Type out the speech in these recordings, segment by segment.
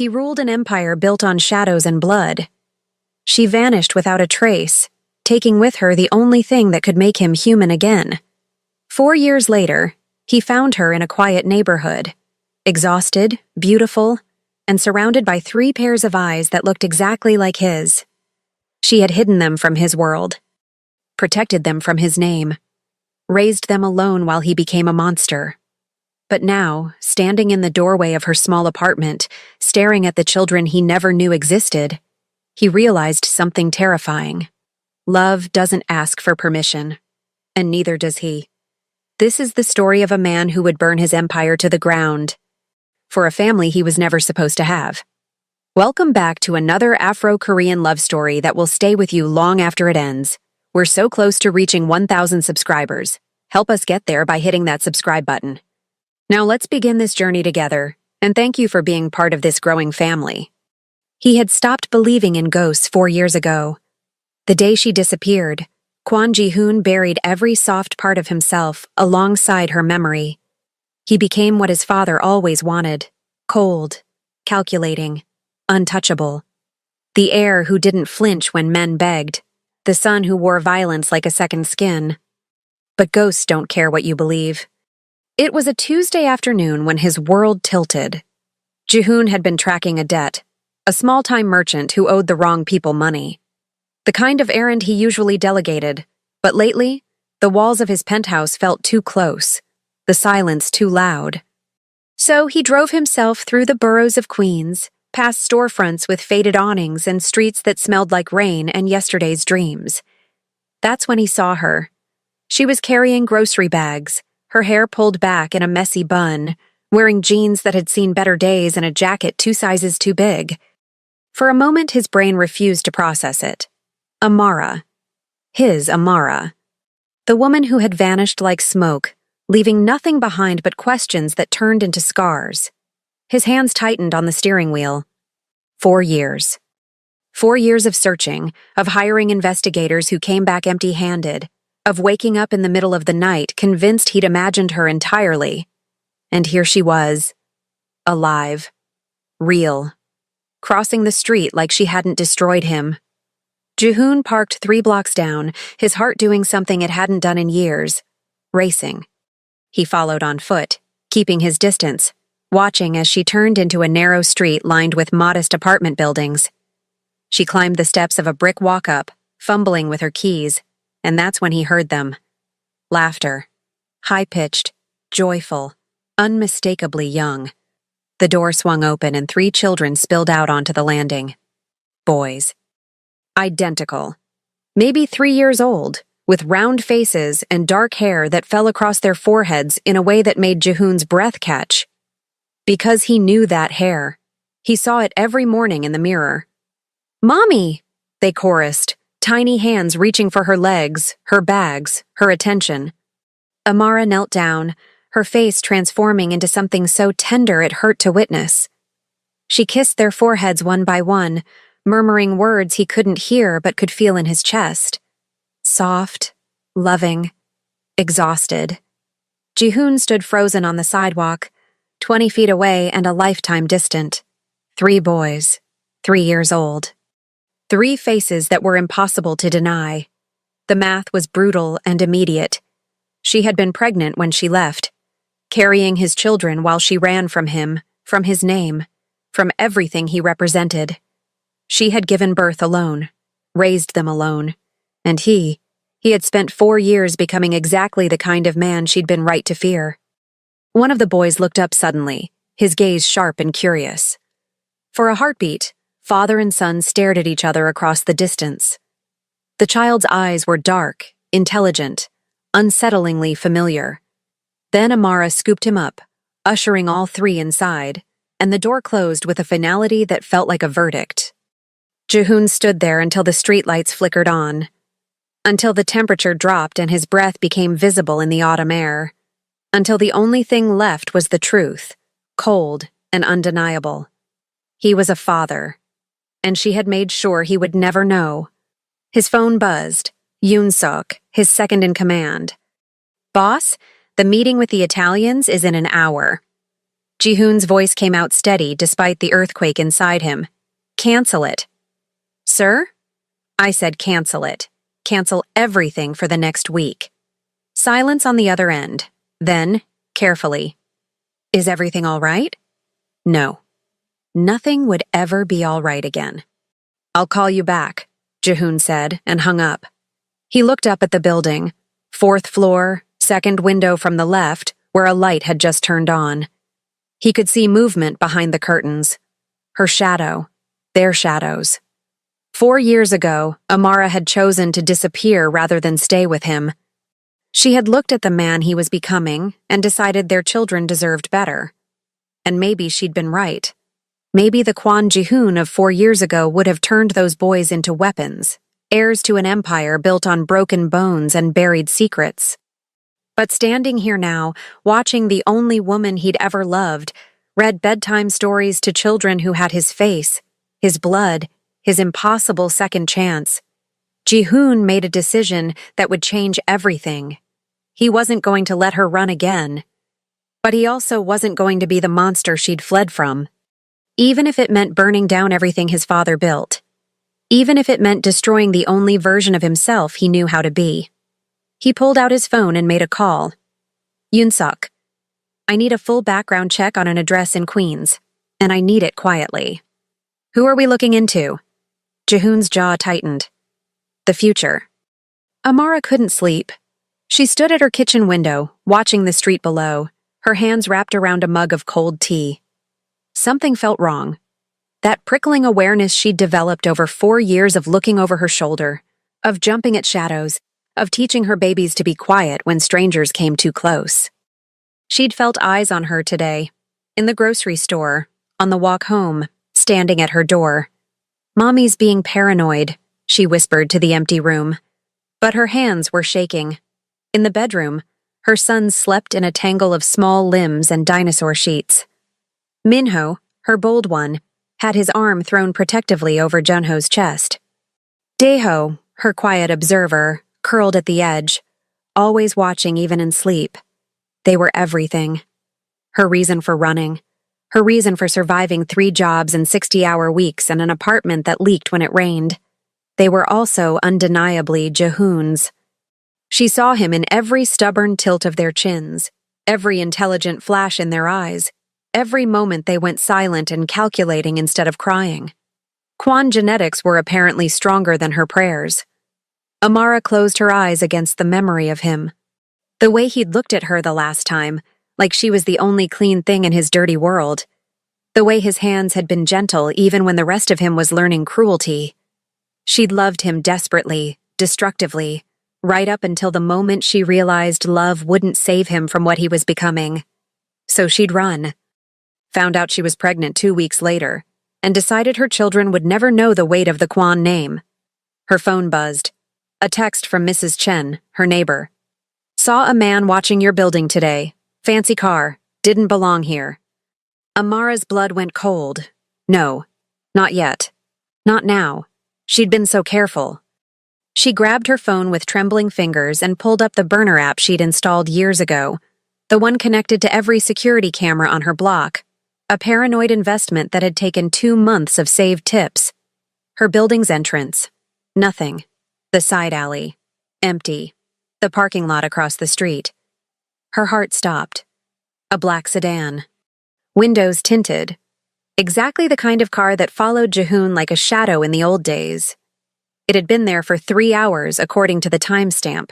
He ruled an empire built on shadows and blood. She vanished without a trace, taking with her the only thing that could make him human again. 4 years later, he found her in a quiet neighborhood, exhausted, beautiful, and surrounded by 3 pairs of eyes that looked exactly like his. She had hidden them from his world, protected them from his name, raised them alone while he became a monster. But now, standing in the doorway of her small apartment, staring at the children he never knew existed, he realized something terrifying. Love doesn't ask for permission, and neither does he. This is the story of a man who would burn his empire to the ground for a family he was never supposed to have. Welcome back to another Afro-Korean love story that will stay with you long after it ends. We're so close to reaching 1,000 subscribers. Help us get there by hitting that subscribe button. Now let's begin this journey together, and thank you for being part of this growing family. He had stopped believing in ghosts 4 years ago. The day she disappeared, Kwon Ji-hoon buried every soft part of himself alongside her memory. He became what his father always wanted: cold, calculating, untouchable. The heir who didn't flinch when men begged, the son who wore violence like a second skin. But ghosts don't care what you believe. It was a Tuesday afternoon when his world tilted. Ji-hoon had been tracking a debt, a small-time merchant who owed the wrong people money. The kind of errand he usually delegated, but lately, the walls of his penthouse felt too close, the silence too loud. So he drove himself through the boroughs of Queens, past storefronts with faded awnings and streets that smelled like rain and yesterday's dreams. That's when he saw her. She was carrying grocery bags, her hair pulled back in a messy bun, wearing jeans that had seen better days and a jacket 2 sizes too big. For a moment, his brain refused to process it. Amara. His Amara. The woman who had vanished like smoke, leaving nothing behind but questions that turned into scars. His hands tightened on the steering wheel. 4 years. 4 years of searching, of hiring investigators who came back empty-handed, of waking up in the middle of the night convinced he'd imagined her entirely. And here she was. Alive. Real. Crossing the street like she hadn't destroyed him. Ji-hoon parked 3 blocks down, his heart doing something it hadn't done in years. Racing. He followed on foot, keeping his distance, watching as she turned into a narrow street lined with modest apartment buildings. She climbed the steps of a brick walk-up, fumbling with her keys, and that's when he heard them. Laughter. High-pitched, joyful, unmistakably young. The door swung open and 3 children spilled out onto the landing. Boys. Identical. Maybe 3 years old, with round faces and dark hair that fell across their foreheads in a way that made Ji-hoon's breath catch. Because he knew that hair. He saw it every morning in the mirror. "Mommy!" they chorused, tiny hands reaching for her legs, her bags, her attention. Amara knelt down, her face transforming into something so tender it hurt to witness. She kissed their foreheads one by one, murmuring words he couldn't hear but could feel in his chest. Soft, loving, exhausted. Ji-hoon stood frozen on the sidewalk, 20 feet away and a lifetime distant. 3 boys, 3 years old. 3 faces that were impossible to deny. The math was brutal and immediate. She had been pregnant when she left, carrying his children while she ran from him, from his name, from everything he represented. She had given birth alone, raised them alone, and he had spent 4 years becoming exactly the kind of man she'd been right to fear. One of the boys looked up suddenly, his gaze sharp and curious. For a heartbeat, father and son stared at each other across the distance. The child's eyes were dark, intelligent, unsettlingly familiar. Then Amara scooped him up, ushering all 3 inside, and the door closed with a finality that felt like a verdict. Ji-hoon stood there until the streetlights flickered on, until the temperature dropped and his breath became visible in the autumn air, until the only thing left was the truth, cold and undeniable. He was a father, and she had made sure he would never know. His phone buzzed. Yoon-suk, his second in command. "Boss, the meeting with the Italians is in an hour." Jihoon's voice came out steady despite the earthquake inside him. Cancel it. Sir? I said cancel it. Cancel everything for the next week. Silence on the other end. Then, carefully. Is everything all right? No. Nothing would ever be all right again. I'll call you back, Jihoon said and hung up. He looked up at the building, 4th floor, 2nd window from the left, where a light had just turned on. He could see movement behind the curtains. Her shadow, their shadows. 4 years ago, Amara had chosen to disappear rather than stay with him. She had looked at the man he was becoming and decided their children deserved better. And maybe she'd been right. Maybe the Kwon Jihoon of 4 years ago would have turned those boys into weapons, heirs to an empire built on broken bones and buried secrets. But standing here now, watching the only woman he'd ever loved, read bedtime stories to children who had his face, his blood, his impossible second chance, Jihoon made a decision that would change everything. He wasn't going to let her run again. But he also wasn't going to be the monster she'd fled from. Even if it meant burning down everything his father built. Even if it meant destroying the only version of himself he knew how to be. He pulled out his phone and made a call. Yoon-suk, I need a full background check on an address in Queens, and I need it quietly. Who are we looking into? Jihoon's jaw tightened. The future. Amara couldn't sleep. She stood at her kitchen window, watching the street below, her hands wrapped around a mug of cold tea. Something felt wrong. That prickling awareness she'd developed over 4 years of looking over her shoulder, of jumping at shadows, of teaching her babies to be quiet when strangers came too close. She'd felt eyes on her today, in the grocery store, on the walk home, standing at her door. Mommy's being paranoid, she whispered to the empty room. But her hands were shaking. In the bedroom, her son slept in a tangle of small limbs and dinosaur sheets. Minho, her bold one, had his arm thrown protectively over Junho's chest. Daeho, her quiet observer, curled at the edge, always watching even in sleep. They were everything. Her reason for running. Her reason for surviving 3 jobs and 60-hour weeks and an apartment that leaked when it rained. They were also undeniably Jihoon's. She saw him in every stubborn tilt of their chins, every intelligent flash in their eyes, every moment they went silent and calculating instead of crying. Kwon genetics were apparently stronger than her prayers. Amara closed her eyes against the memory of him. The way he'd looked at her the last time, like she was the only clean thing in his dirty world. The way his hands had been gentle even when the rest of him was learning cruelty. She'd loved him desperately, destructively, right up until the moment she realized love wouldn't save him from what he was becoming. So she'd run. Found out she was pregnant 2 weeks later, and decided her children would never know the weight of the Kwon name. Her phone buzzed. A text from Mrs. Chen, her neighbor. Saw a man watching your building today. Fancy car. Didn't belong here. Amara's blood went cold. No, not yet. Not now. She'd been so careful. She grabbed her phone with trembling fingers and pulled up the burner app she'd installed years ago, the one connected to every security camera on her block, a paranoid investment that had taken 2 months of saved tips. Her building's entrance. Nothing. The side alley. Empty. The parking lot across the street. Her heart stopped. A black sedan. Windows tinted. Exactly the kind of car that followed Jihoon like a shadow in the old days. It had been there for 3 hours, according to the timestamp.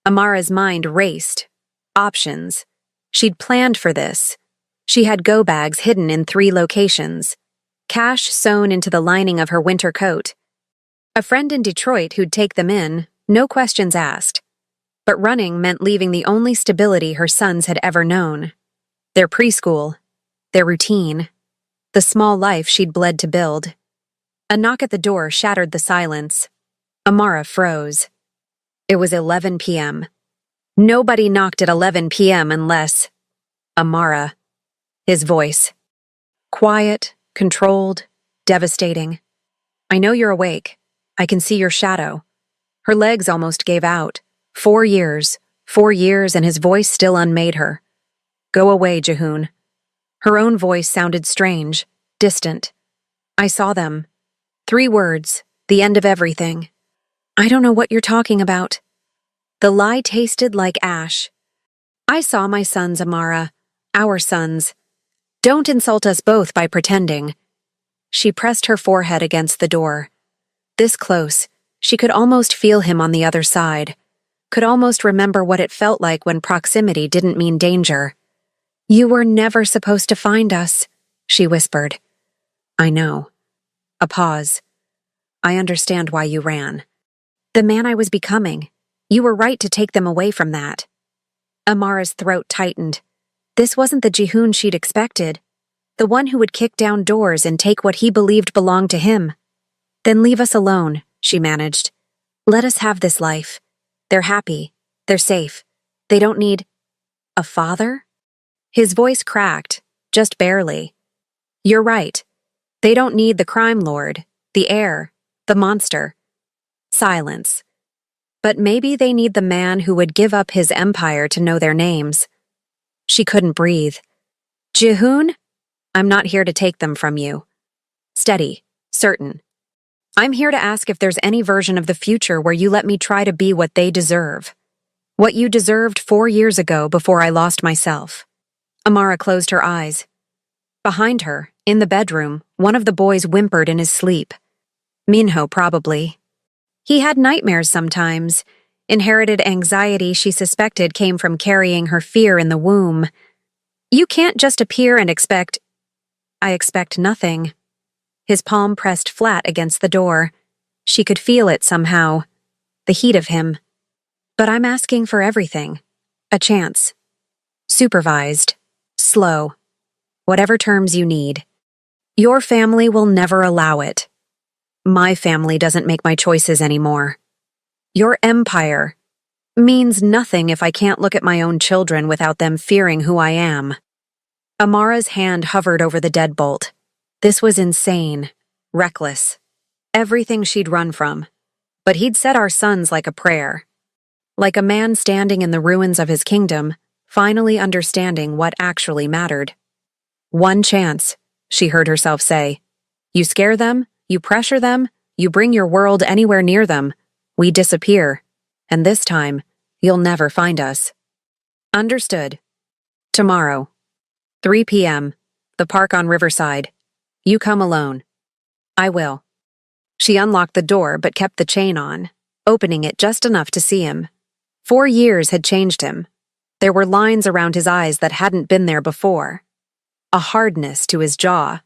Amara's mind raced. Options. She'd planned for this. She had go bags hidden in 3 locations. Cash sewn into the lining of her winter coat. A friend in Detroit who'd take them in, no questions asked. But running meant leaving the only stability her sons had ever known. Their preschool. Their routine. The small life she'd bled to build. A knock at the door shattered the silence. Amara froze. It was 11 p.m. Nobody knocked at 11 p.m. unless... Amara. His voice. Quiet, controlled, devastating. I know you're awake. I can see your shadow. Her legs almost gave out. 4 years, and his voice still unmade her. Go away, Jihoon. Her own voice sounded strange, distant. I saw them. 3 words, the end of everything. I don't know what you're talking about. The lie tasted like ash. I saw my sons, Amara. Our sons. Don't insult us both by pretending. She pressed her forehead against the door. This close, she could almost feel him on the other side, could almost remember what it felt like when proximity didn't mean danger. You were never supposed to find us, she whispered. I know. A pause. I understand why you ran. The man I was becoming. You were right to take them away from that. Amara's throat tightened. This wasn't the Jihoon she'd expected. The one who would kick down doors and take what he believed belonged to him. Then leave us alone, she managed. Let us have this life. They're happy. They're safe. They don't need... A father? His voice cracked, just barely. You're right. They don't need the crime lord, the heir, the monster. Silence. But maybe they need the man who would give up his empire to know their names. She couldn't breathe. Jihoon? I'm not here to take them from you. Steady, certain. I'm here to ask if there's any version of the future where you let me try to be what they deserve. What you deserved 4 years ago before I lost myself. Amara closed her eyes. Behind her, in the bedroom, one of the boys whimpered in his sleep. Minho, probably. He had nightmares sometimes. Inherited anxiety she suspected came from carrying her fear in the womb. You can't just appear and expect... I expect nothing. His palm pressed flat against the door. She could feel it somehow. The heat of him. But I'm asking for everything. A chance. Supervised. Slow. Whatever terms you need. Your family will never allow it. My family doesn't make my choices anymore. Your empire means nothing if I can't look at my own children without them fearing who I am. Amara's hand hovered over the deadbolt. This was insane, reckless. Everything she'd run from. But he'd said our sons like a prayer. Like a man standing in the ruins of his kingdom, finally understanding what actually mattered. One chance, she heard herself say. You scare them, you pressure them, you bring your world anywhere near them. We disappear. And this time, you'll never find us. Understood. Tomorrow. 3 p.m. The park on Riverside. You come alone. I will. She unlocked the door but kept the chain on, opening it just enough to see him. 4 years had changed him. There were lines around his eyes that hadn't been there before. A hardness to his jaw.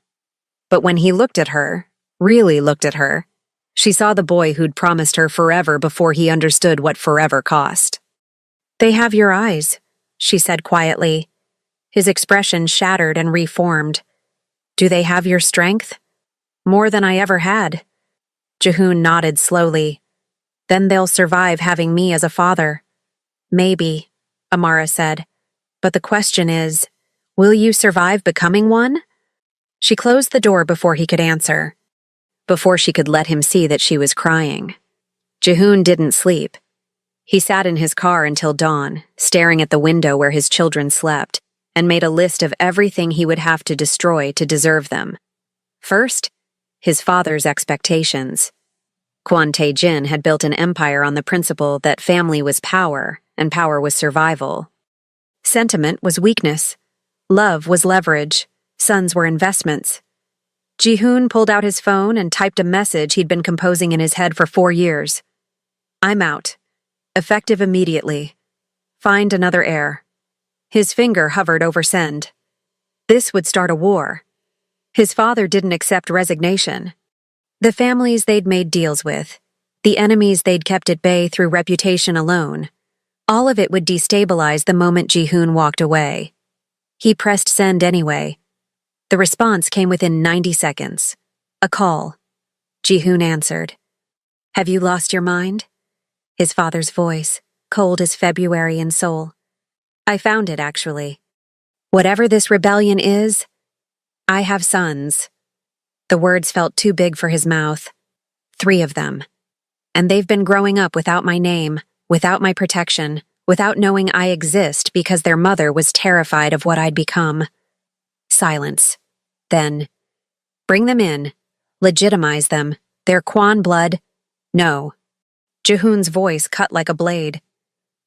But when he looked at her, really looked at her, she saw the boy who'd promised her forever before he understood what forever cost. They have your eyes, she said quietly. His expression shattered and reformed. Do they have your strength? More than I ever had. Jihoon nodded slowly. Then they'll survive having me as a father. Maybe, Amara said. But the question is, will you survive becoming one? She closed the door before he could answer. Before she could let him see that she was crying. Jihoon didn't sleep. He sat in his car until dawn, staring at the window where his children slept, and made a list of everything he would have to destroy to deserve them. First, his father's expectations. Kwon Tae-jin had built an empire on the principle that family was power, and power was survival. Sentiment was weakness. Love was leverage. Sons were investments. Jihoon pulled out his phone and typed a message he'd been composing in his head for 4 years. I'm out. Effective immediately. Find another heir. His finger hovered over send. This would start a war. His father didn't accept resignation. The families they'd made deals with, the enemies they'd kept at bay through reputation alone, all of it would destabilize the moment Jihoon walked away. He pressed send anyway. The response came within 90 seconds. A call. Jihoon answered. Have you lost your mind? His father's voice, cold as February in Seoul. I found it, actually. Whatever this rebellion is, I have sons. The words felt too big for his mouth. 3 of them. And they've been growing up without my name, without my protection, without knowing I exist because their mother was terrified of what I'd become. silence. Then, bring them in. Legitimize them. They're Quan blood. No. Jihoon's voice cut like a blade.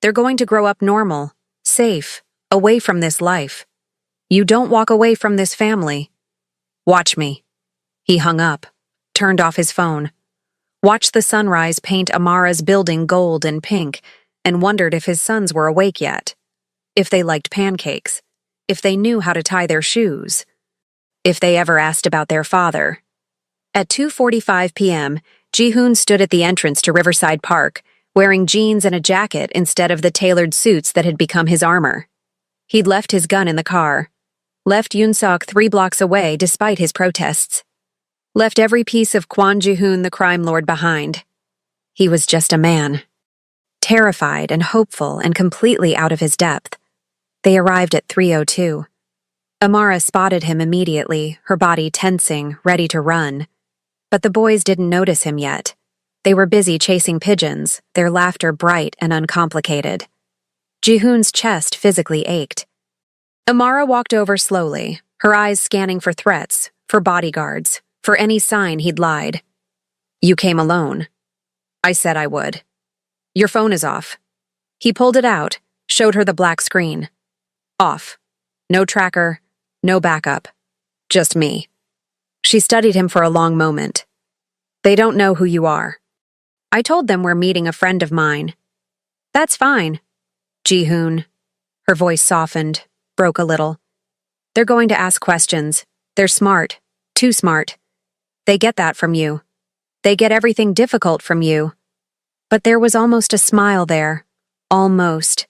They're going to grow up normal, safe, away from this life. You don't walk away from this family. Watch me. He hung up, turned off his phone, watched the sunrise paint Amara's building gold and pink, and wondered if his sons were awake yet. If they liked pancakes. If they knew how to tie their shoes. If they ever asked about their father. At 2:45 p.m., Jihoon stood at the entrance to Riverside Park, wearing jeans and a jacket instead of the tailored suits that had become his armor. He'd left his gun in the car. Left Yoonsok 3 blocks away despite his protests. Left every piece of Kwon Jihoon the crime lord behind. He was just a man. Terrified and hopeful and completely out of his depth. They arrived at 3:02. Amara spotted him immediately, her body tensing, ready to run. But the boys didn't notice him yet. They were busy chasing pigeons, their laughter bright and uncomplicated. Jihoon's chest physically ached. Amara walked over slowly, her eyes scanning for threats, for bodyguards, for any sign he'd lied. You came alone. I said I would. Your phone is off. He pulled it out, showed her the black screen. Off. No tracker, no backup. Just me. She studied him for a long moment. They don't know who you are. I told them we're meeting a friend of mine. That's fine. Jihoon. Her voice softened, broke a little. They're going to ask questions. They're smart. Too smart. They get that from you. They get everything difficult from you. But there was almost a smile there. Almost.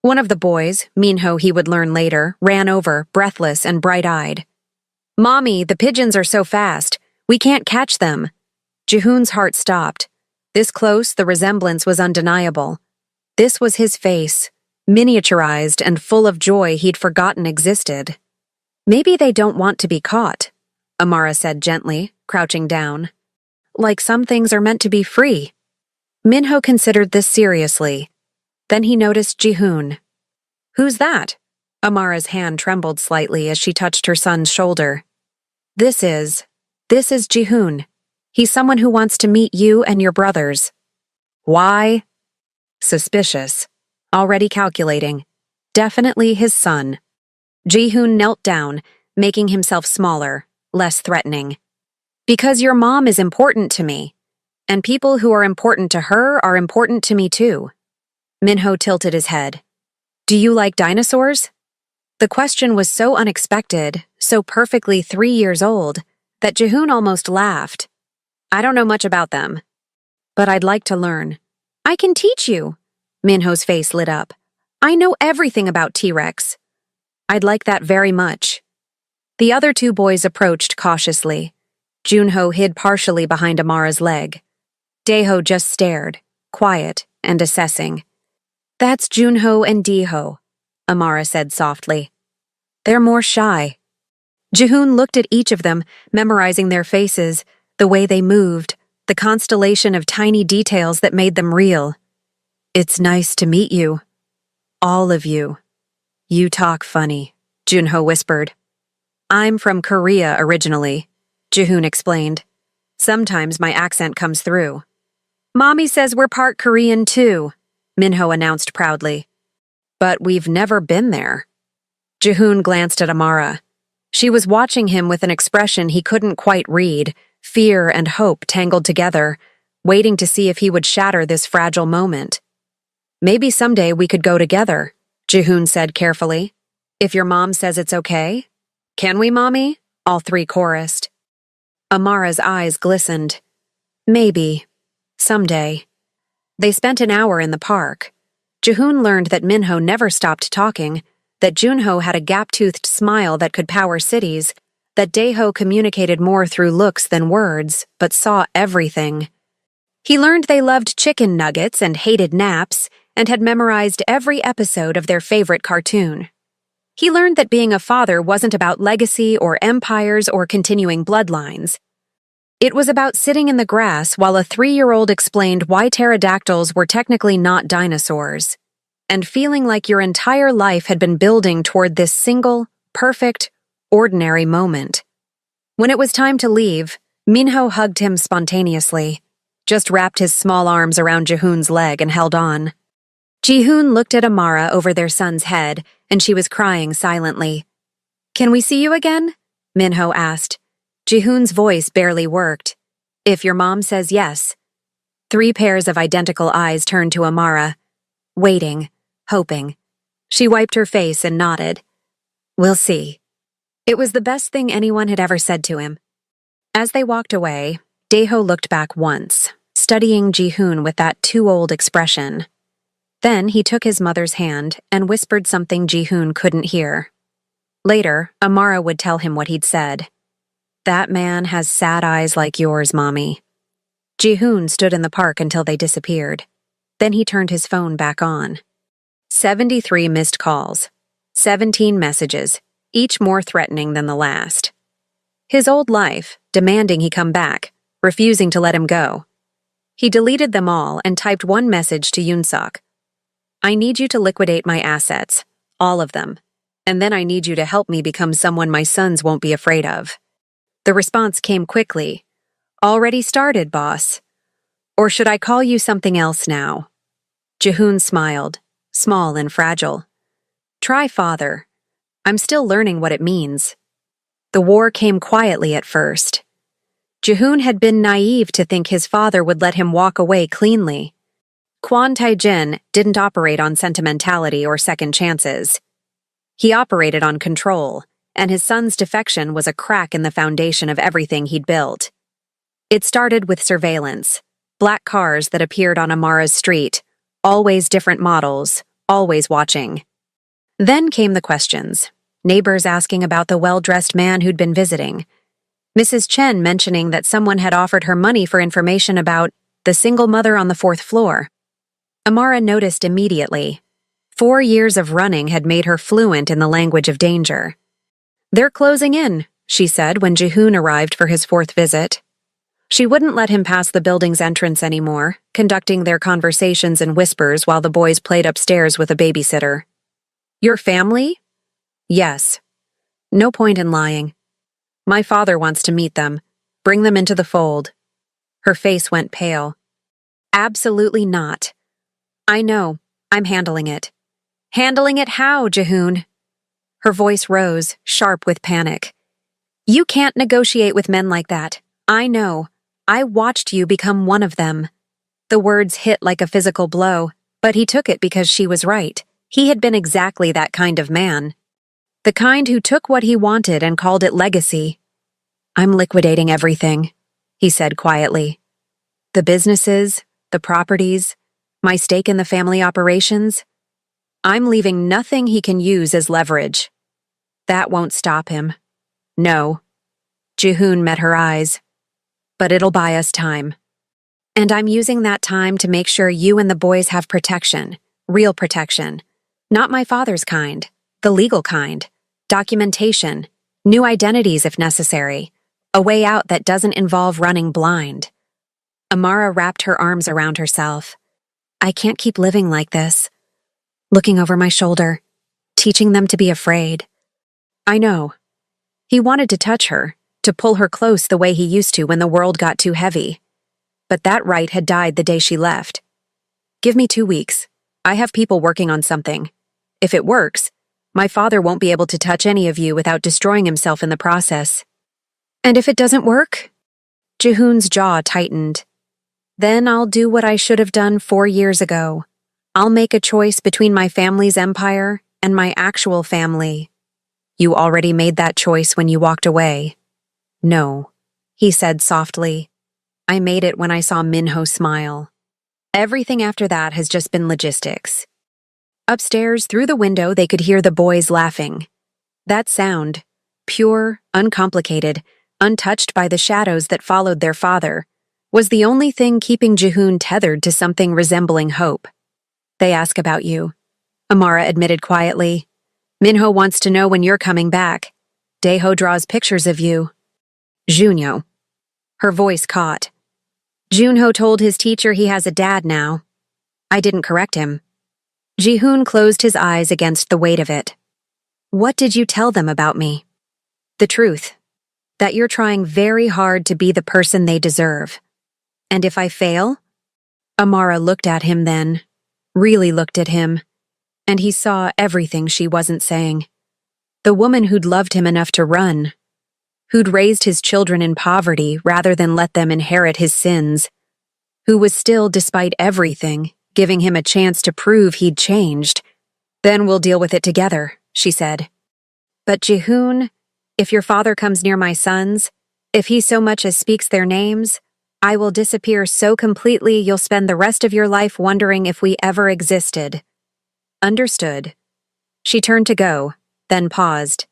One of the boys, Minho he would learn later, ran over, breathless and bright-eyed. Mommy, the pigeons are so fast. We can't catch them. Jihoon's heart stopped. This close, the resemblance was undeniable. This was his face, miniaturized and full of joy he'd forgotten existed. Maybe they don't want to be caught, Amara said gently, crouching down. Like some things are meant to be free. Minho considered this seriously. Then he noticed Jihoon. Who's that? Amara's hand trembled slightly as she touched her son's shoulder. This is Jihoon. He's someone who wants to meet you and your brothers. Why? Suspicious. Already calculating. Definitely his son. Jihoon knelt down, making himself smaller, less threatening. Because your mom is important to me. And people who are important to her are important to me too. Minho tilted his head. Do you like dinosaurs? The question was so unexpected, so perfectly 3 years old, that Jihoon almost laughed. I don't know much about them. But I'd like to learn. I can teach you. Minho's face lit up. I know everything about T-Rex. I'd like that very much. The other 2 boys approached cautiously. Junho hid partially behind Amara's leg. Daeho just stared, quiet and assessing. That's Junho and Daeho, Amara said softly. They're more shy. Jihoon looked at each of them, memorizing their faces, the way they moved, the constellation of tiny details that made them real. It's nice to meet you. All of you. You talk funny, Junho whispered. I'm from Korea originally, Jihoon explained. Sometimes my accent comes through. Mommy says we're part Korean too, Minho announced proudly. But we've never been there. Jihoon glanced at Amara. She was watching him with an expression he couldn't quite read, fear and hope tangled together, waiting to see if he would shatter this fragile moment. Maybe someday we could go together, Jihoon said carefully. If your mom says it's okay. Can we, Mommy? All 3 chorused. Amara's eyes glistened. Maybe. Someday. They spent an hour in the park. Jihoon learned that Minho never stopped talking, that Junho had a gap-toothed smile that could power cities, that Daeho communicated more through looks than words, but saw everything. He learned they loved chicken nuggets and hated naps, and had memorized every episode of their favorite cartoon. He learned that being a father wasn't about legacy or empires or continuing bloodlines. It was about sitting in the grass while a 3-year-old explained why pterodactyls were technically not dinosaurs, and feeling like your entire life had been building toward this single, perfect, ordinary moment. When it was time to leave, Minho hugged him spontaneously, just wrapped his small arms around Jihoon's leg and held on. Jihoon looked at Amara over their son's head, and she was crying silently. "Can we see you again?" Minho asked. Jihoon's voice barely worked. "If your mom says yes." 3 pairs of identical eyes turned to Amara, waiting, hoping. She wiped her face and nodded. "We'll see." It was the best thing anyone had ever said to him. As they walked away, Daeho looked back once, studying Jihoon with that too-old expression. Then he took his mother's hand and whispered something Jihoon couldn't hear. Later, Amara would tell him what he'd said. "That man has sad eyes like yours, Mommy." Jihoon stood in the park until they disappeared. Then he turned his phone back on. 73 missed calls. 17 messages, each more threatening than the last. His old life, demanding he come back, refusing to let him go. He deleted them all and typed one message to Yoonsuk. "I need you to liquidate my assets, all of them, and then I need you to help me become someone my sons won't be afraid of." The response came quickly. "Already started, boss. Or should I call you something else now?" Jihoon smiled, small and fragile. "Try father. I'm still learning what it means." The war came quietly at first. Jihoon had been naive to think his father would let him walk away cleanly. Kwon Tae-jin didn't operate on sentimentality or second chances. He operated on control, and his son's defection was a crack in the foundation of everything he'd built. It started with surveillance, black cars that appeared on Amara's street, always different models, always watching. Then came the questions, neighbors asking about the well-dressed man who'd been visiting, Mrs. Chen mentioning that someone had offered her money for information about the single mother on the 4th floor. Amara noticed immediately. 4 years of running had made her fluent in the language of danger. "They're closing in," she said when Jihoon arrived for his 4th visit. She wouldn't let him pass the building's entrance anymore, conducting their conversations in whispers while the boys played upstairs with a babysitter. "Your family?" "Yes. No point in lying. My father wants to meet them. Bring them into the fold." Her face went pale. "Absolutely not. I know. I'm handling it." "Handling it how, Jihoon?" Her voice rose, sharp with panic. "You can't negotiate with men like that. I know. I watched you become one of them." The words hit like a physical blow, but he took it because she was right. He had been exactly that kind of man. The kind who took what he wanted and called it legacy. "I'm liquidating everything," he said quietly. "The businesses, the properties, my stake in the family operations. I'm leaving nothing he can use as leverage. That won't stop him. No." Jihoon met her eyes. "But it'll buy us time. And I'm using that time to make sure you and the boys have protection, real protection. Not my father's kind, the legal kind. Documentation, new identities if necessary, a way out that doesn't involve running blind." Amara wrapped her arms around herself. "I can't keep living like this. Looking over my shoulder, teaching them to be afraid." "I know." He wanted to touch her, to pull her close the way he used to when the world got too heavy. But that right had died the day she left. "Give me 2 weeks. I have people working on something. If it works, my father won't be able to touch any of you without destroying himself in the process." "And if it doesn't work?" Jihoon's jaw tightened. "Then I'll do what I should have done 4 years ago. I'll make a choice between my family's empire and my actual family." "You already made that choice when you walked away." "No," he said softly. "I made it when I saw Minho smile. Everything after that has just been logistics." Upstairs, through the window, they could hear the boys laughing. That sound, pure, uncomplicated, untouched by the shadows that followed their father, was the only thing keeping Jihoon tethered to something resembling hope. "They ask about you," Amara admitted quietly. "Minho wants to know when you're coming back. Daeho draws pictures of you." "Junho." Her voice caught. "Junho told his teacher he has a dad now. I didn't correct him." Jihoon closed his eyes against the weight of it. "What did you tell them about me?" The truth. That you're trying very hard to be the person they deserve. And if I fail? Amara looked at him then, really looked at him, and he saw everything she wasn't saying. The woman who'd loved him enough to run, who'd raised his children in poverty rather than let them inherit his sins, who was still, despite everything, giving him a chance to prove he'd changed. Then we'll deal with it together, she said. But Jihoon, if your father comes near my sons, if he so much as speaks their names, I will disappear so completely you'll spend the rest of your life wondering if we ever existed. Understood. She turned to go, then paused.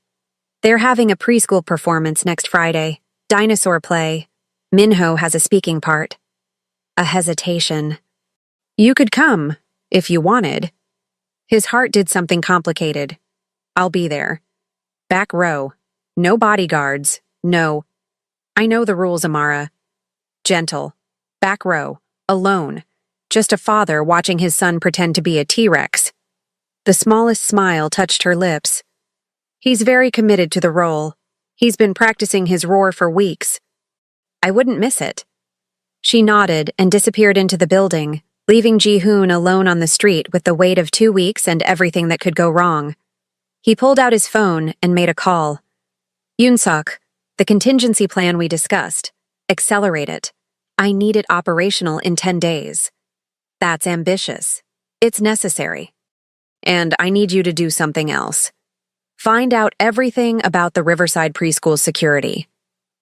They're having a preschool performance next Friday. Dinosaur play. Minho has a speaking part. A hesitation. You could come, if you wanted. His heart did something complicated. I'll be there. Back row. No bodyguards. No. I know the rules, Amara. Gentle. Back row. Alone. Just a father watching his son pretend to be a T-Rex. The smallest smile touched her lips. He's very committed to the role. He's been practicing his roar for weeks. I wouldn't miss it. She nodded and disappeared into the building, leaving Jihoon alone on the street with the weight of 2 weeks and everything that could go wrong. He pulled out his phone and made a call. Yoon-suk, the contingency plan we discussed. Accelerate it. I need it operational in 10 days. That's ambitious. It's necessary. And I need you to do something else. Find out everything about the Riverside Preschool security.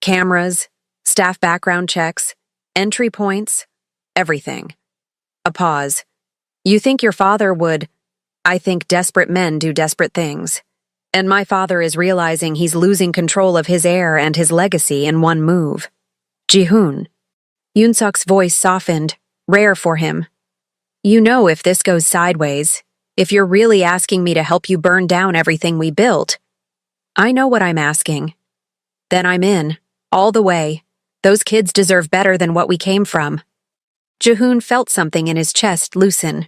Cameras, staff background checks, entry points, everything. A pause. You think your father would? I think desperate men do desperate things. And my father is realizing he's losing control of his heir and his legacy in one move. Jihoon. Yoon-suk's voice softened, rare for him. You know if this goes sideways, if you're really asking me to help you burn down everything we built. I know what I'm asking. Then I'm in, all the way. Those kids deserve better than what we came from. Jihoon felt something in his chest loosen.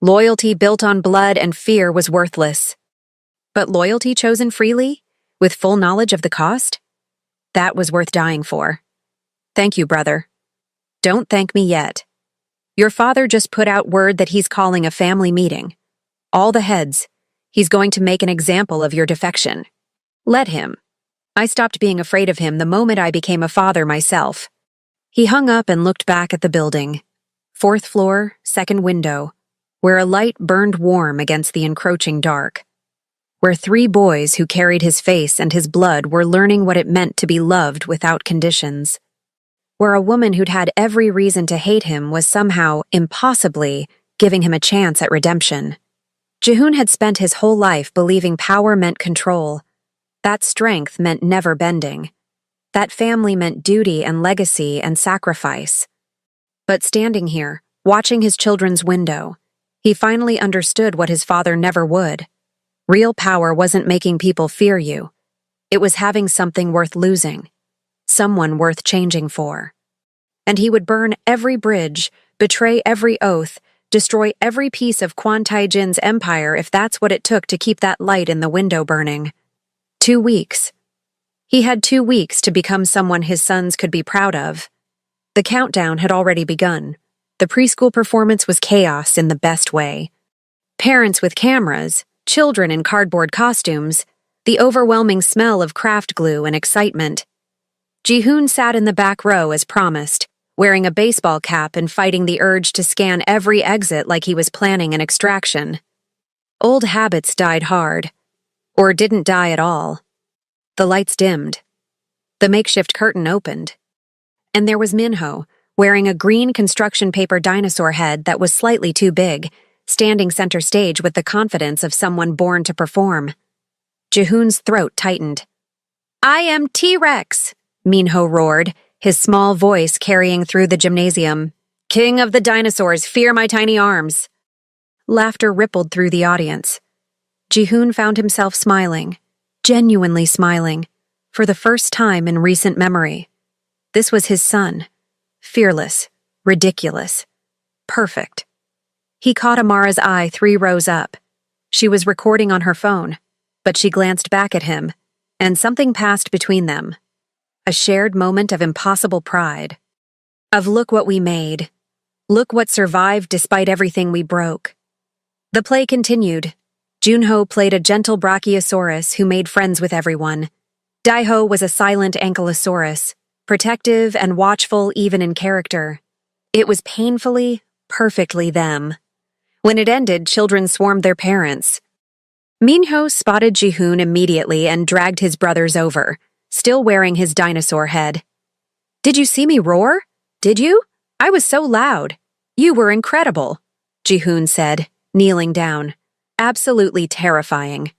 Loyalty built on blood and fear was worthless. But loyalty chosen freely, with full knowledge of the cost? That was worth dying for. Thank you, brother. Don't thank me yet. Your father just put out word that he's calling a family meeting. All the heads. He's going to make an example of your defection. Let him. I stopped being afraid of him the moment I became a father myself. He hung up and looked back at the building. 4th floor, 2nd window, where a light burned warm against the encroaching dark. Where 3 boys who carried his face and his blood were learning what it meant to be loved without conditions. Where a woman who'd had every reason to hate him was somehow, impossibly, giving him a chance at redemption. Jihoon had spent his whole life believing power meant control. That strength meant never bending. That family meant duty and legacy and sacrifice. But standing here, watching his children's window, he finally understood what his father never would. Real power wasn't making people fear you. It was having something worth losing. Someone worth changing for. And he would burn every bridge, betray every oath, destroy every piece of Kwon Tae-jin's empire if that's what it took to keep that light in the window burning. 2 weeks. He had 2 weeks to become someone his sons could be proud of. The countdown had already begun. The preschool performance was chaos in the best way. Parents with cameras, children in cardboard costumes, the overwhelming smell of craft glue and excitement. Jihoon sat in the back row as promised, wearing a baseball cap and fighting the urge to scan every exit like he was planning an extraction. Old habits died hard. Or didn't die at all. The lights dimmed. The makeshift curtain opened. And there was Minho, wearing a green construction paper dinosaur head that was slightly too big, standing center stage with the confidence of someone born to perform. Jihoon's throat tightened. I am T-Rex, Minho roared, his small voice carrying through the gymnasium. King of the dinosaurs, fear my tiny arms. Laughter rippled through the audience. Jihoon found himself smiling, genuinely smiling, for the first time in recent memory. This was his son. Fearless, ridiculous, perfect. He caught Amara's eye 3 rows up. She was recording on her phone, but she glanced back at him, and something passed between them. A shared moment of impossible pride. Of look what we made. Look what survived despite everything we broke. The play continued. Junho played a gentle brachiosaurus who made friends with everyone. Daiho was a silent ankylosaurus, protective and watchful even in character. It was painfully, perfectly them. When it ended, children swarmed their parents. Minho spotted Jihoon immediately and dragged his brothers over, still wearing his dinosaur head. "Did you see me roar? Did you? I was so loud. You were incredible," Jihoon said, kneeling down. Absolutely terrifying.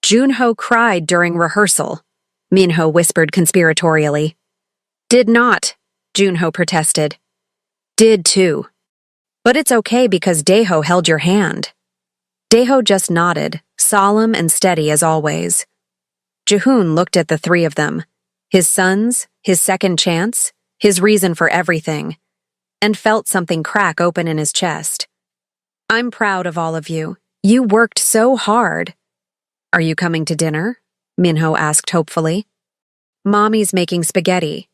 "Junho cried during rehearsal," Minho whispered conspiratorially. "Did not," Junho protested. "Did too. But it's okay because Daeho held your hand." Daeho just nodded, solemn and steady as always. Jihoon looked at the three of them, his sons, his second chance, his reason for everything, and felt something crack open in his chest. "I'm proud of all of you. You worked so hard." "Are you coming to dinner?" Minho asked hopefully. "Mommy's making spaghetti."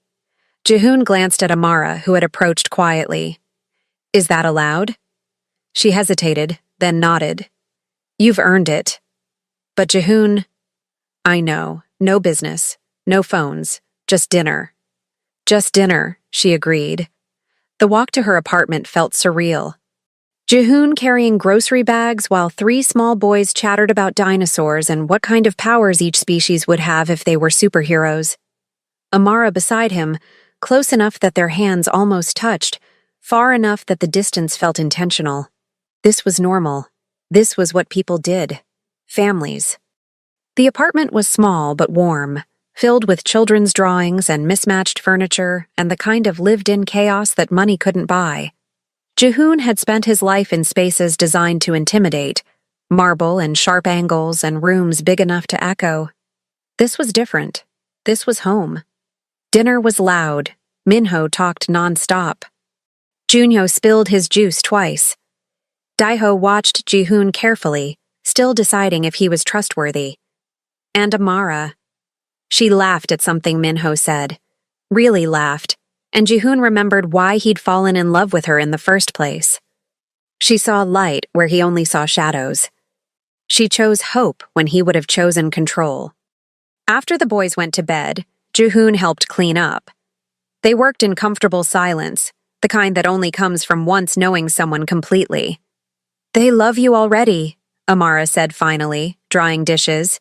Jihoon glanced at Amara, who had approached quietly. "Is that allowed?" She hesitated, then nodded. "You've earned it." But Jihoon, "I know, no business, no phones, just dinner." "Just dinner," she agreed. The walk to her apartment felt surreal. Jihoon carrying grocery bags while three small boys chattered about dinosaurs and what kind of powers each species would have if they were superheroes. Amara beside him, close enough that their hands almost touched, far enough that the distance felt intentional. This was normal. This was what people did. Families. The apartment was small but warm, filled with children's drawings and mismatched furniture and the kind of lived-in chaos that money couldn't buy. Jihoon had spent his life in spaces designed to intimidate, marble and sharp angles and rooms big enough to echo. This was different. This was home. Dinner was loud. Minho talked non-stop. Junho spilled his juice twice. Daiho watched Jihoon carefully, still deciding if he was trustworthy. And Amara. She laughed at something Minho said. Really laughed. And Jihoon remembered why he'd fallen in love with her in the first place. She saw light where he only saw shadows. She chose hope when he would have chosen control. After the boys went to bed, Jihoon helped clean up. They worked in comfortable silence, the kind that only comes from once knowing someone completely. "They love you already," Amara said finally, drying dishes.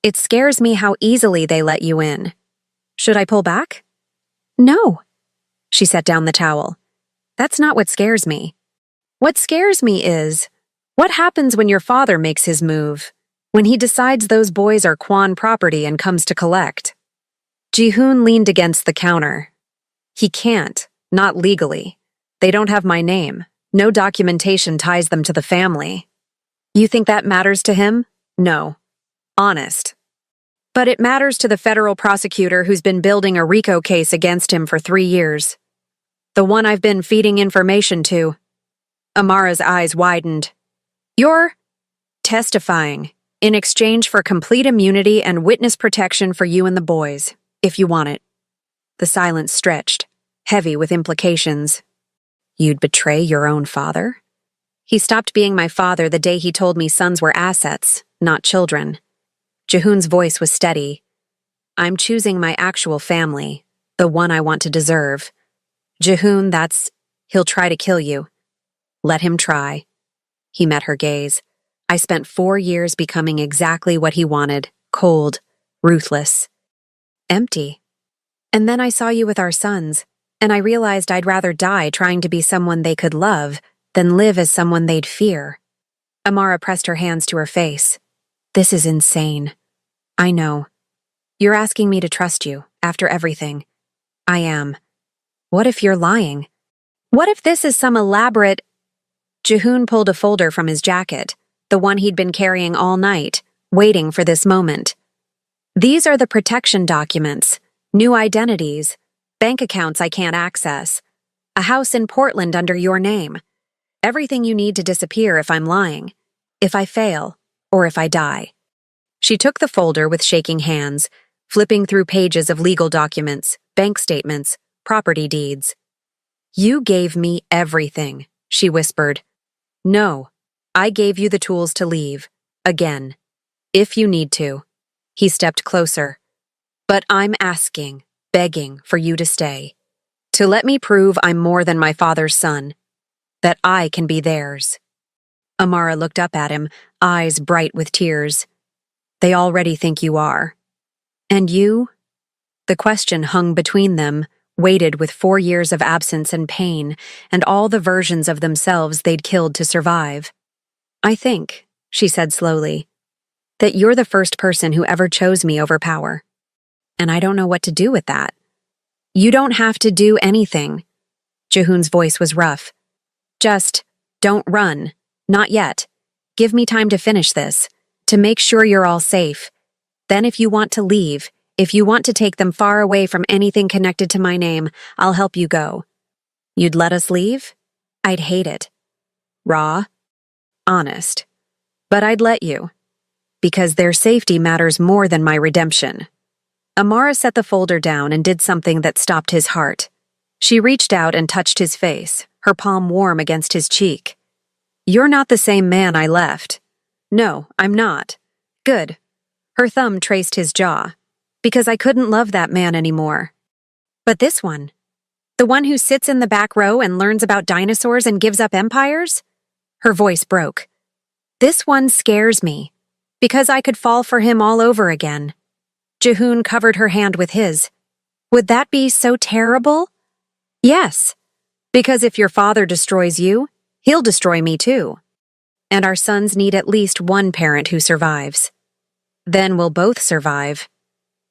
"It scares me how easily they let you in. Should I pull back?" "No." She set down the towel. "That's not what scares me. What scares me is, what happens when your father makes his move, when he decides those boys are Quan property and comes to collect?" Jihoon leaned against the counter. "He can't, not legally. They don't have my name. No documentation ties them to the family." "You think that matters to him?" "No. Honest. But it matters to the federal prosecutor who's been building a RICO case against him for 3 years. The one I've been feeding information to." Amara's eyes widened. "You're testifying in exchange for complete immunity and witness protection for you and the boys, if you want it." The silence stretched, heavy with implications. "You'd betray your own father?" "He stopped being my father the day he told me sons were assets, not children." Jihoon's voice was steady. "I'm choosing my actual family, the one I want to deserve. Jihoon, he'll try to kill you. Let him try." He met her gaze. "I spent 4 years becoming exactly what he wanted, cold, ruthless, empty. And then I saw you with our sons, and I realized I'd rather die trying to be someone they could love than live as someone they'd fear." Amara pressed her hands to her face. "This is insane. I know. You're asking me to trust you, after everything. I am. What if you're lying? What if this is some elaborate—" Jihoon pulled a folder from his jacket, the one he'd been carrying all night, waiting for this moment. "These are the protection documents, new identities, bank accounts I can't access, a house in Portland under your name. Everything you need to disappear if I'm lying, if I fail, or if I die." She took the folder with shaking hands, flipping through pages of legal documents, bank statements, property deeds. "You gave me everything," she whispered. "No, I gave you the tools to leave. Again. If you need to." He stepped closer. "But I'm asking, begging for you to stay. To let me prove I'm more than my father's son. That I can be theirs." Amara looked up at him, eyes bright with tears. "They already think you are. And you?" The question hung between them, weighted with 4 years of absence and pain, and all the versions of themselves they'd killed to survive. "I think," she said slowly, "that you're the first person who ever chose me over power. And I don't know what to do with that." "You don't have to do anything." Jehoon's voice was rough. "Just, don't run. Not yet. Give me time to finish this, to make sure you're all safe. Then if you want to leave, if you want to take them far away from anything connected to my name, I'll help you go." "You'd let us leave?" "I'd hate it." "Raw?" "Honest. But I'd let you. Because their safety matters more than my redemption." Amara set the folder down and did something that stopped his heart. She reached out and touched his face, her palm warm against his cheek. "You're not the same man I left." "No, I'm not." "Good." Her thumb traced his jaw. "Because I couldn't love that man anymore." "But this one? The one who sits in the back row and learns about dinosaurs and gives up empires?" Her voice broke. "This one scares me. Because I could fall for him all over again." Jehoon covered her hand with his. "Would that be so terrible?" "Yes. Because if your father destroys you, he'll destroy me too. And our sons need at least one parent who survives. Then we'll both survive."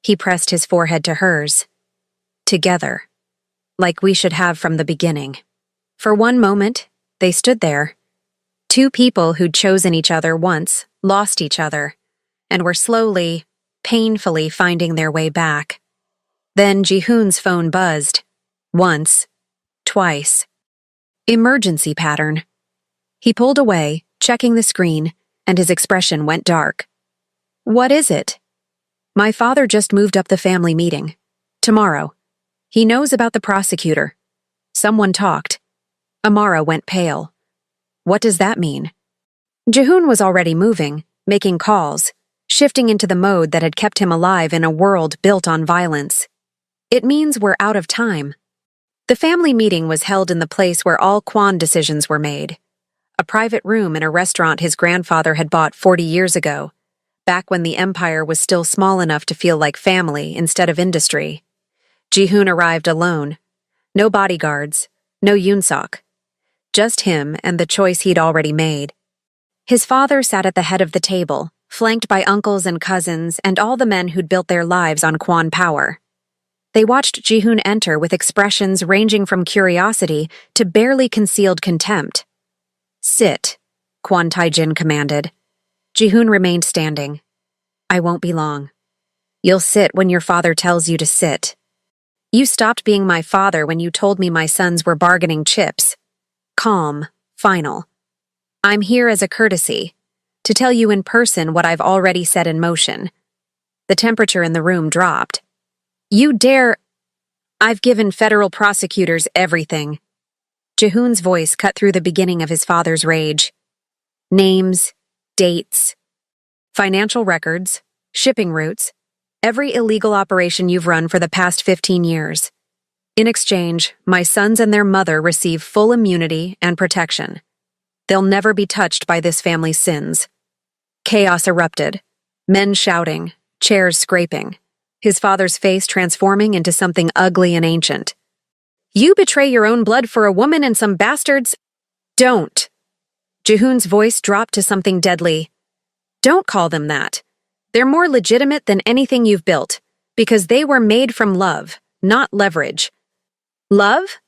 He pressed his forehead to hers. "Together. Like we should have from the beginning." For one moment, they stood there. Two people who'd chosen each other once, lost each other, and were slowly, painfully finding their way back. Then Jihoon's phone buzzed. Once. Twice. Emergency pattern. He pulled away, checking the screen, and his expression went dark. "What is it?" "My father just moved up the family meeting. Tomorrow. He knows about the prosecutor. Someone talked." Amara went pale. "What does that mean?" Jihoon was already moving, making calls, shifting into the mode that had kept him alive in a world built on violence. "It means we're out of time." The family meeting was held in the place where all Quan decisions were made. A private room in a restaurant his grandfather had bought 40 years ago, back when the empire was still small enough to feel like family instead of industry. Jihoon arrived alone. No bodyguards, no Yoonsok. Just him and the choice he'd already made. His father sat at the head of the table, flanked by uncles and cousins and all the men who'd built their lives on Quan power. They watched Jihoon enter with expressions ranging from curiosity to barely concealed contempt. "Sit," Quan Taijin commanded. Jihoon remained standing. "I won't be long." "You'll sit when your father tells you to sit." "You stopped being my father when you told me my sons were bargaining chips." Calm, final. "I'm here as a courtesy, to tell you in person what I've already set in motion." The temperature in the room dropped. "You dare—" "I've given federal prosecutors everything." Jihoon's voice cut through the beginning of his father's rage. "Names, dates, financial records, shipping routes, every illegal operation you've run for the past 15 years. In exchange, my sons and their mother receive full immunity and protection. They'll never be touched by this family's sins." Chaos erupted. Men shouting, chairs scraping. His father's face transforming into something ugly and ancient. "You betray your own blood for a woman and some bastards—" "Don't!" Jihoon's voice dropped to something deadly. "Don't call them that. They're more legitimate than anything you've built, because they were made from love, not leverage." "Love?"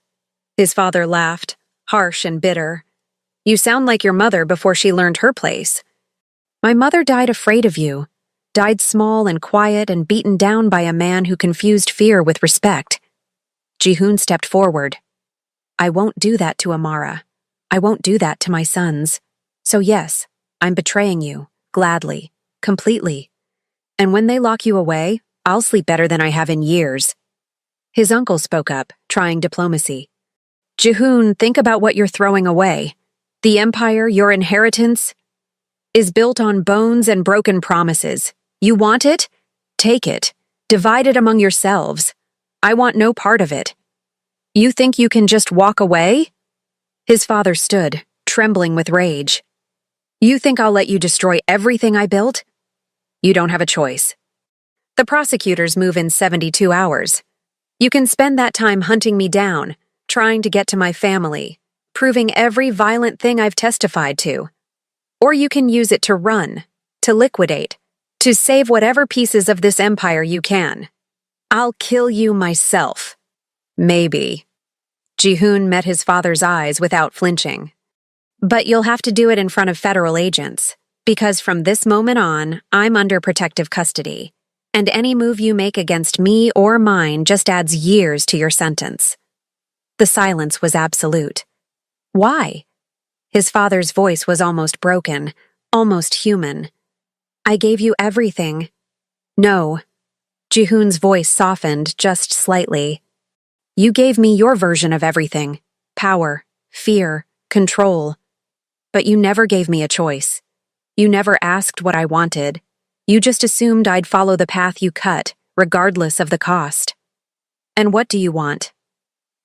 His father laughed, harsh and bitter. "You sound like your mother before she learned her place." "My mother died afraid of you. Died small and quiet and beaten down by a man who confused fear with respect." Jihoon stepped forward. "I won't do that to Amara. I won't do that to my sons. So yes, I'm betraying you, gladly, completely. And when they lock you away, I'll sleep better than I have in years. His uncle spoke up, trying diplomacy. Jihoon, think about what you're throwing away. The empire, your inheritance, is built on bones and broken promises. You want it? Take it. Divide it among yourselves. I want no part of it. You think you can just walk away? His father stood, trembling with rage. You think I'll let you destroy everything I built? You don't have a choice. The prosecutors move in 72 hours. You can spend that time hunting me down, trying to get to my family, proving every violent thing I've testified to. Or you can use it to run, to liquidate, to save whatever pieces of this empire you can. I'll kill you myself. Maybe. Jihoon met his father's eyes without flinching. But you'll have to do it in front of federal agents, because from this moment on, I'm under protective custody, and any move you make against me or mine just adds years to your sentence. The silence was absolute. Why? His father's voice was almost broken, almost human. I gave you everything. No. Jihoon's voice softened just slightly. You gave me your version of everything. Power, fear, control. But you never gave me a choice. You never asked what I wanted. You just assumed I'd follow the path you cut, regardless of the cost. And what do you want?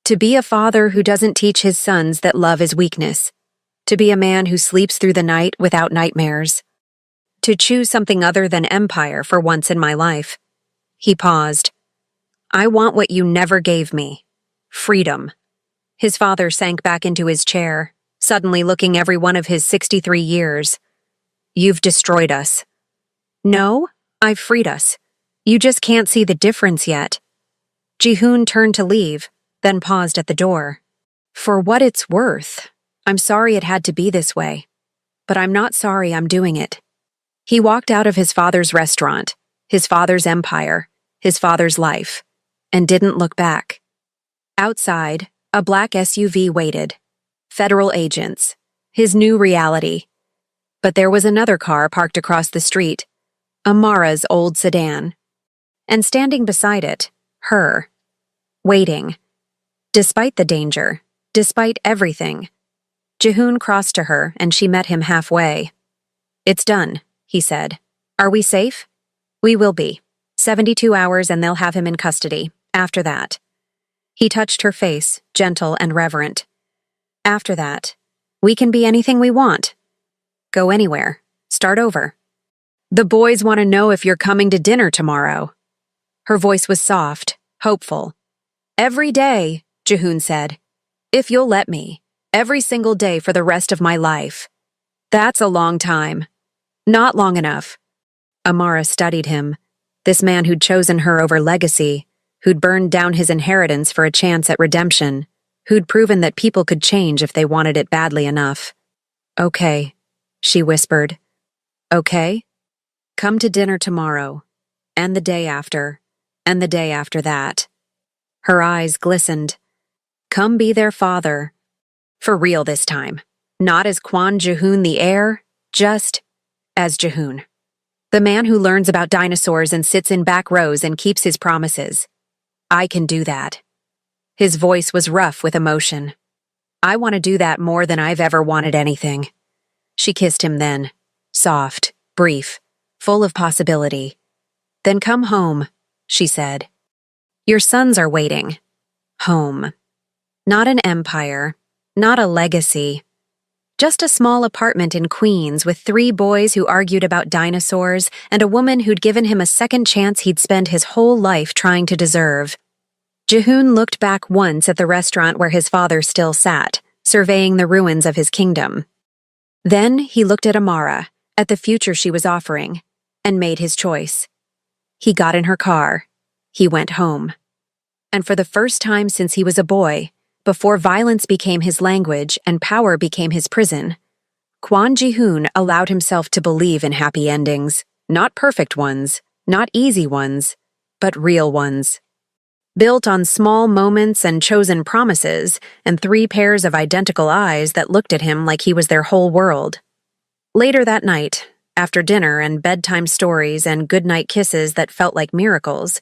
To be a father who doesn't teach his sons that love is weakness. To be a man who sleeps through the night without nightmares. To choose something other than empire for once in my life. He paused. I want what you never gave me. Freedom. His father sank back into his chair, suddenly looking every one of his 63 years. You've destroyed us. No, I've freed us. You just can't see the difference yet. Jihoon turned to leave, then paused at the door. For what it's worth, I'm sorry it had to be this way. But I'm not sorry I'm doing it. He walked out of his father's restaurant, his father's empire, his father's life, and didn't look back. Outside, a black SUV waited. Federal agents. His new reality. But there was another car parked across the street. Amara's old sedan. And standing beside it, her. Waiting. Despite the danger, despite everything. Jihoon crossed to her and she met him halfway. It's done, he said. Are we safe? We will be. 72 hours and they'll have him in custody. After that. He touched her face, gentle and reverent. After that, we can be anything we want. Go anywhere. Start over. The boys want to know if you're coming to dinner tomorrow. Her voice was soft, hopeful. Every day, Jihoon said. If you'll let me. Every single day for the rest of my life. That's a long time. Not long enough. Amara studied him. This man who'd chosen her over legacy, who'd burned down his inheritance for a chance at redemption, who'd proven that people could change if they wanted it badly enough. Okay, she whispered. Okay? Come to dinner tomorrow, and the day after, and the day after that. Her eyes glistened. Come be their father. For real this time. Not as Kwon Jihoon the heir, just as Jihoon. The man who learns about dinosaurs and sits in back rows and keeps his promises. I can do that. His voice was rough with emotion. I want to do that more than I've ever wanted anything. She kissed him then, soft, brief, full of possibility. Then come home, she said. Your sons are waiting. Home. Not an empire, not a legacy. Just a small apartment in Queens with 3 boys who argued about dinosaurs and a woman who'd given him a second chance he'd spend his whole life trying to deserve. Jihoon looked back once at the restaurant where his father still sat, surveying the ruins of his kingdom. Then he looked at Amara, at the future she was offering, and made his choice. He got in her car. He went home. And for the first time since he was a boy, before violence became his language and power became his prison, Kwon Jihoon allowed himself to believe in happy endings, not perfect ones, not easy ones, but real ones. Built on small moments and chosen promises and 3 pairs of identical eyes that looked at him like he was their whole world. Later that night, After dinner and bedtime stories and goodnight kisses that felt like miracles,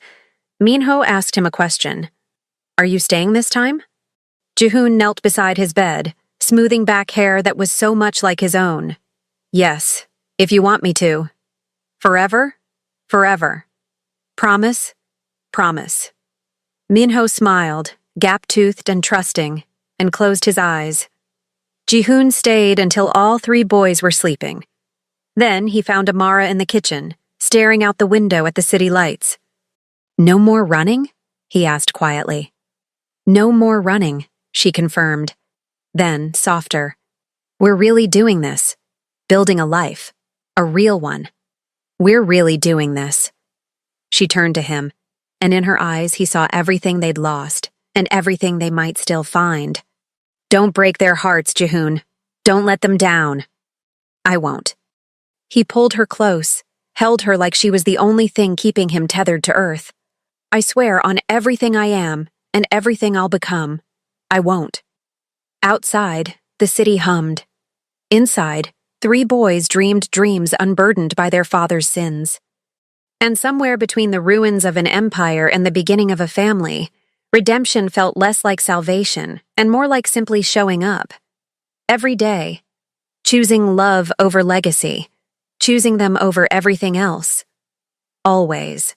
Minho asked him a question. Are you staying this time? Jihoon knelt beside his bed, smoothing back hair that was so much like his own. Yes, if you want me to. Forever? Forever. Promise? Promise. Minho smiled, gap-toothed and trusting, and closed his eyes. Jihoon stayed until all 3 boys were sleeping. Then he found Amara in the kitchen, staring out the window at the city lights. No more running? He asked quietly. No more running, she confirmed. Then, softer. We're really doing this. Building a life. A real one. We're really doing this. She turned to him, and in her eyes he saw everything they'd lost, and everything they might still find. Don't break their hearts, Jihoon. Don't let them down. I won't. He pulled her close, held her like she was the only thing keeping him tethered to earth. I swear on everything I am, and everything I'll become, I won't. Outside, the city hummed. Inside, 3 boys dreamed dreams unburdened by their father's sins. And somewhere between the ruins of an empire and the beginning of a family, redemption felt less like salvation and more like simply showing up. Every day, choosing love over legacy, choosing them over everything else. Always.